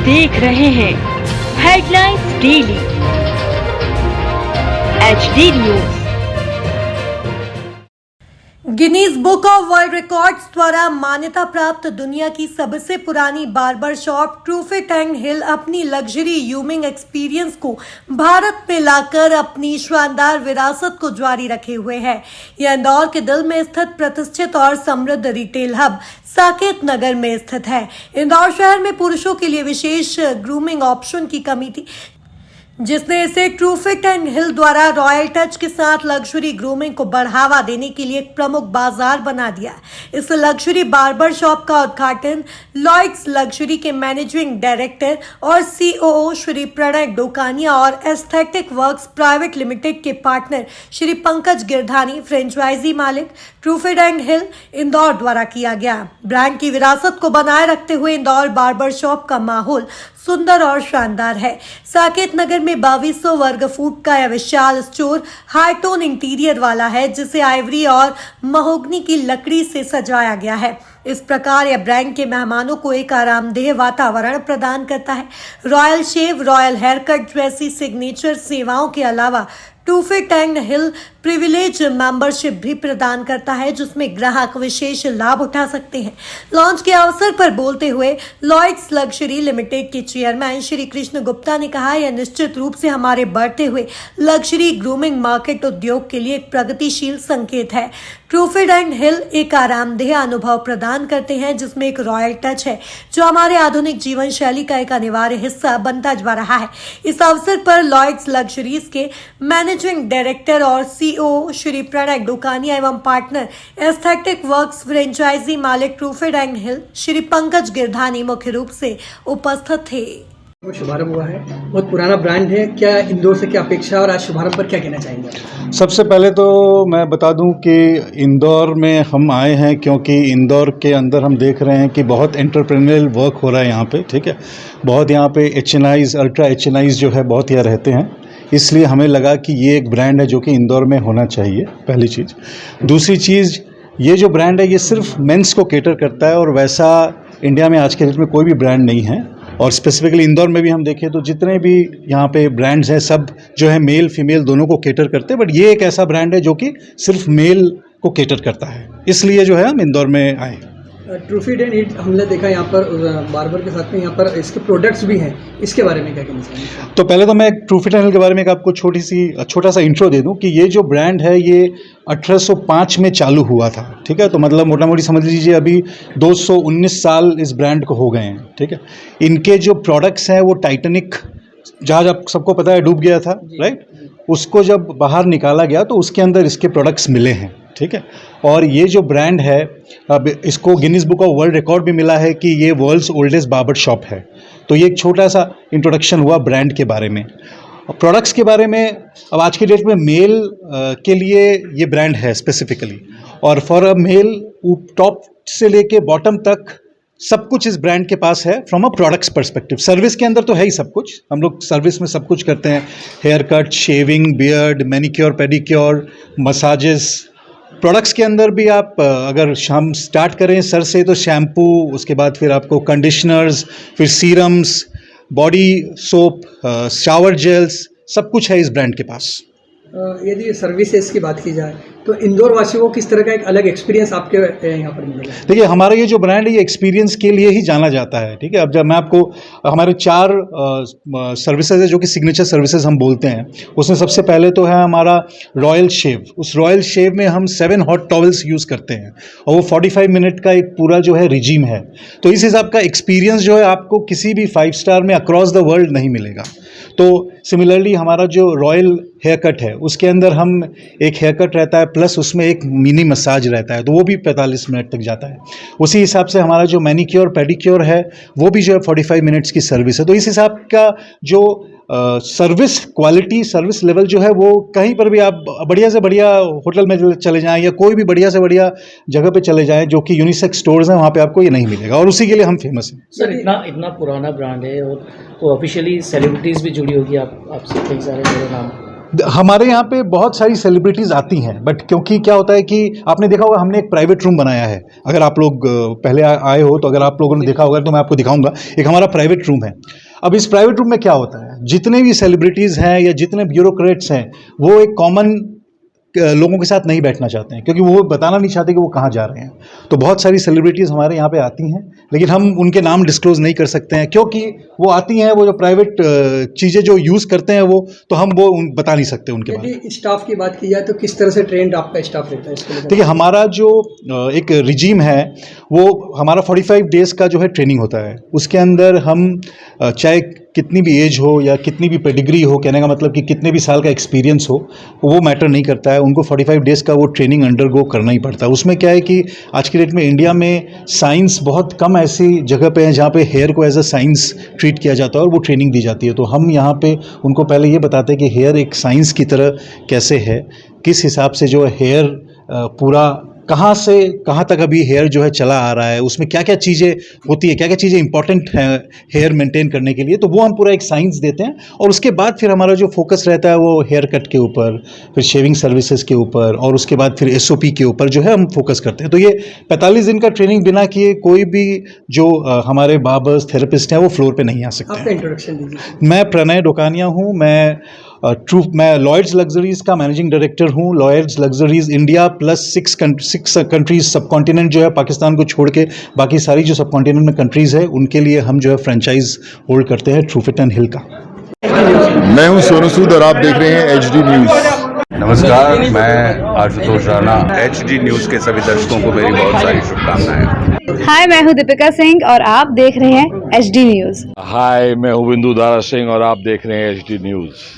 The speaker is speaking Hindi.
देख रहे हैं headlines daily HD news. Guinness book of world records द्वारा मान्यता प्राप्त दुनिया की सबसे पुरानी बार्बर शॉप ट्रूफिट एंड हिल अपनी लग्जरी यूमिंग एक्सपीरियंस को भारत में लाकर अपनी शानदार विरासत को जारी रखे हुए है। यह इंदौर के दिल में स्थित प्रतिष्ठित और समृद्ध रिटेल हब साकेत नगर में स्थित है। इंदौर शहर में पुरुषों के लिए विशेष ग्रूमिंग ऑप्शन की कमी थी, जिसने इसे ट्रूफिट एंड हिल द्वारा रॉयल टच के साथ लग्जरी ग्रूमिंग को बढ़ावा देने के लिए एक प्रमुख बाजार बना दिया। इस लग्जरी बार्बर शॉप का उद्घाटन लॉयड्स लग्जरी के मैनेजिंग डायरेक्टर और COO श्री प्रणय डोकानिया और एस्थेटिक वर्क्स प्राइवेट लिमिटेड के पार्टनर श्री पंकज गिरधानी, फ्रेंचाइजी मालिक ट्रूफिट एंड हिल इंदौर द्वारा किया गया। ब्रांड की विरासत को बनाए रखते हुए इंदौर बार्बर शॉप का माहौल सुंदर और शानदार है। साकेत नगर में 2200 वर्ग फुट का यह विशाल स्टोर हाई टोन इंटीरियर वाला है, जिसे आइवरी और महोगनी की लकड़ी से सजाया गया है। इस प्रकार यह ब्रांड के मेहमानों को एक आरामदेह वातावरण प्रदान करता है। रॉयल शेव, रॉयल हेयर कट जैसी सिग्नेचर सेवाओं के अलावा ट्रूफिट एंड हिल प्रिविलेज मेंबरशिप भी प्रदान करता है, जिसमें ग्राहक विशेष लाभ उठा सकते हैं। लॉन्च के अवसर पर बोलते हुए लॉयड्स लग्जरी लिमिटेड के चेयरमैन श्री कृष्ण गुप्ता ने कहा, यह निश्चित रूप से हमारे बढ़ते हुए लग्जरी ग्रूमिंग मार्केट उद्योग के लिए एक प्रगतिशील संकेत है। ट्रूफिट एंड हिल एक आरामदेह अनुभव प्रदान करते हैं, जिसमें एक रॉयल टच है, जो हमारे आधुनिक जीवन शैली का एक अनिवार्य हिस्सा बनता जा रहा है। इस अवसर पर लॉयड्स लग्जरीज के मैनेजिंग डायरेक्टर और COO श्री प्रणय डोकानिया एवं पार्टनर एस्थेटिक वर्क्स फ्रेंचाइजी मालिक ट्रूफिट एंड हिल श्री पंकज गिरधानी मुख्य रूप से उपस्थित थे। शुभारंभ हुआ है, बहुत पुराना ब्रांड है, क्या इंदौर से क्या अपेक्षा और आज शुभारंभ पर क्या कहना चाहेंगे? सबसे पहले तो मैं बता दूं कि इंदौर में हम आए हैं क्योंकि इंदौर के अंदर हम देख रहे हैं कि बहुत एंटरप्रेन्योरियल वर्क हो रहा है यहाँ पे, ठीक है। बहुत यहाँ पे HNIs, अल्ट्रा HNIs जो है बहुत यहाँ रहते हैं, इसलिए हमें लगा कि ये एक ब्रांड है जो कि इंदौर में होना चाहिए, पहली चीज़। दूसरी चीज़, ये जो ब्रांड है ये सिर्फ मेंस को केटर करता है और वैसा इंडिया में आज के डेट में कोई भी ब्रांड नहीं है। और स्पेसिफिकली इंदौर में भी हम देखें तो जितने भी यहाँ पे ब्रांड्स हैं सब जो है मेल फीमेल दोनों को केटर करते हैं, बट ये एक ऐसा ब्रांड है जो कि सिर्फ मेल को केटर करता है, इसलिए जो है हम इंदौर में आए। ट्रूफिट एंड हिल हमने देखा यहाँ पर बार्बर के साथ में यहाँ पर इसके प्रोडक्ट्स भी हैं, इसके बारे में क्या कहना चाहिए? तो पहले तो मैं ट्रूफिट एंड हिल के बारे में आपको छोटा सा इंट्रो दे दूं कि ये जो ब्रांड है ये 1805 में चालू हुआ था, ठीक है। तो मतलब मोटा मोटी समझ लीजिए अभी 219 साल इस ब्रांड को हो गए हैं, ठीक है। इनके जो प्रोडक्ट्स हैं वो टाइटैनिक जहाज, आप सबको पता है, डूब गया था, राइट। उसको जब बाहर निकाला गया तो उसके अंदर इसके प्रोडक्ट्स मिले हैं, ठीक है। और ये जो ब्रांड है, अब इसको Guinness book of world record भी मिला है कि ये वर्ल्ड्स ओल्डेस्ट बार्बर शॉप है। तो ये एक छोटा सा इंट्रोडक्शन हुआ ब्रांड के बारे में। प्रोडक्ट्स के बारे में, अब आज के डेट में मेल के लिए ये ब्रांड है स्पेसिफिकली, और फॉर अ मेल टॉप से लेके बॉटम तक सब कुछ इस ब्रांड के पास है from a products perspective. Service के अंदर तो है ही सब कुछ, हम लोग सर्विस में सब कुछ करते हैं, hair cut, shaving, beard, manicure, pedicure, massages. Products के अंदर भी आप अगर हम स्टार्ट करें सर से तो शैम्पू, उसके बाद फिर आपको कंडीशनर्स, फिर serums, body soap, shower gels, सब कुछ है इस ब्रांड के पास। यदि सर्विसेज की बात की जाए तो इंदौर वासियों को किस तरह का एक अलग एक्सपीरियंस आपके यहाँ पर मिलेगा? देखिए, हमारा ये जो ब्रांड है ये एक्सपीरियंस के लिए ही जाना जाता है, ठीक है। अब जब मैं आपको हमारे 4 सर्विसेज है जो कि सिग्नेचर सर्विसेज हम बोलते हैं, उसमें सबसे पहले तो है हमारा रॉयल शेव। उस रॉयल शेव में हम 7 हॉट टॉवल्स यूज़ करते हैं और वो 45 मिनट का एक पूरा जो है रिजीम है। तो इस हिसाब का एक्सपीरियंस जो है आपको किसी भी 5 स्टार में अक्रॉस द वर्ल्ड नहीं मिलेगा। तो सिमिलरली हमारा जो रॉयल हेयर कट है उसके अंदर हम एक हेयर कट रहता है प्लस उसमें एक मिनी मसाज रहता है, तो वो भी 45 मिनट तक जाता है। उसी हिसाब से हमारा जो मैनिक्योर पेडिक्योर है वो भी जो है 45 मिनट्स की सर्विस है। तो इस हिसाब का जो सर्विस क्वालिटी, सर्विस लेवल जो है वो कहीं पर भी आप बढ़िया से बढ़िया होटल में चले जाएं या कोई भी बढ़िया से बढ़िया जगह पे चले जाएं जो कि यूनिसेक्स स्टोर्स हैं, वहाँ पे आपको ये नहीं मिलेगा, और उसी के लिए हम फेमस हैं। सर, इतना पुराना ब्रांड है और तो ऑफिशियली सेलिब्रिटीज़ भी जुड़ी होगी आपसे, कई सारे मेरे नाम। हमारे यहाँ पे बहुत सारी सेलिब्रिटीज़ आती हैं, बट क्योंकि क्या होता है कि आपने देखा होगा हमने एक प्राइवेट रूम बनाया है। अगर आप लोग पहले आए हो तो अगर आप लोगों ने देखा होगा तो मैं आपको दिखाऊंगा। एक हमारा प्राइवेट रूम है। अब इस प्राइवेट रूम में क्या होता है, जितने भी सेलिब्रिटीज़ हैं या जितने ब्यूरोक्रेट्स हैं वो एक कॉमन लोगों के साथ नहीं बैठना चाहते हैं, क्योंकि वो बताना नहीं चाहते कि वो कहाँ जा रहे हैं। तो बहुत सारी सेलिब्रिटीज़ हमारे यहाँ पे आती हैं, लेकिन हम उनके नाम डिस्क्लोज नहीं कर सकते हैं, क्योंकि वो आती हैं, वो जो प्राइवेट चीज़ें जो यूज़ करते हैं वो तो हम वो बता नहीं सकते उनके बारे में। यदि स्टाफ की बात की जाए तो किस तरह से ट्रेंड आपका स्टाफ रहता है इसके लिए? देखिए, हमारा जो एक रिजीम है वो हमारा 45 डेज़ का जो है ट्रेनिंग होता है। उसके अंदर हम चाहे कितनी भी एज हो या कितनी भी पेडिग्री हो, कहने का मतलब कि कितने भी साल का एक्सपीरियंस हो, वो मैटर नहीं करता है। उनको 45 डेज़ का वो ट्रेनिंग अंडरगो करना ही पड़ता है। उसमें क्या है कि आज की डेट में इंडिया में साइंस बहुत कम ऐसी जगह पे है जहाँ पे हेयर को एज अ साइंस ट्रीट किया जाता है और वो ट्रेनिंग दी जाती है। तो हम यहाँ पे उनको पहले ये बताते हैं कि हेयर एक साइंस की तरह कैसे है, किस हिसाब से जो हेयर पूरा कहाँ से कहाँ तक अभी हेयर जो है चला आ रहा है, उसमें क्या क्या चीज़ें होती है, क्या क्या चीज़ें इंपॉर्टेंट हैं हेयर मेंटेन करने के लिए। तो वो हम पूरा एक साइंस देते हैं और उसके बाद फिर हमारा जो फोकस रहता है वो हेयर कट के ऊपर, फिर शेविंग सर्विसेज के ऊपर और उसके बाद फिर SOP के ऊपर जो है हम फोकस करते हैं। तो ये 45 दिन का ट्रेनिंग बिना किए कोई भी जो हमारे बार्बर्स थेरेपिस्ट हैं वो फ्लोर पर नहीं आ सकते। आपका इंट्रोडक्शन दीजिए। मैं प्रणय डोकानिया हूँ। मैं लॉयड्स लग्जरीज का मैनेजिंग डायरेक्टर हूँ। Lloyds luxuries India plus 6 countries subcontinent जो है पाकिस्तान को छोड़ के बाकी सारी जो सब कॉन्टिनेंट में कंट्रीज़ है उनके लिए हम जो है फ्रेंचाइज होल्ड करते हैं ट्रूफिट एंड हिल का। मैं हूं सोनू सूद और आप देख रहे हैं HD न्यूज़। नमस्कार, मैं आशुतोष राणा। HD न्यूज़ के सभी दर्शकों को मेरी बहुत सारी शुभकामनाएं। हाय, मैं हूँ दीपिका सिंह और आप देख रहे हैं HD न्यूज़। हाय, मैं हूँ बिंदु दारा सिंह और आप देख रहे हैं HD न्यूज़।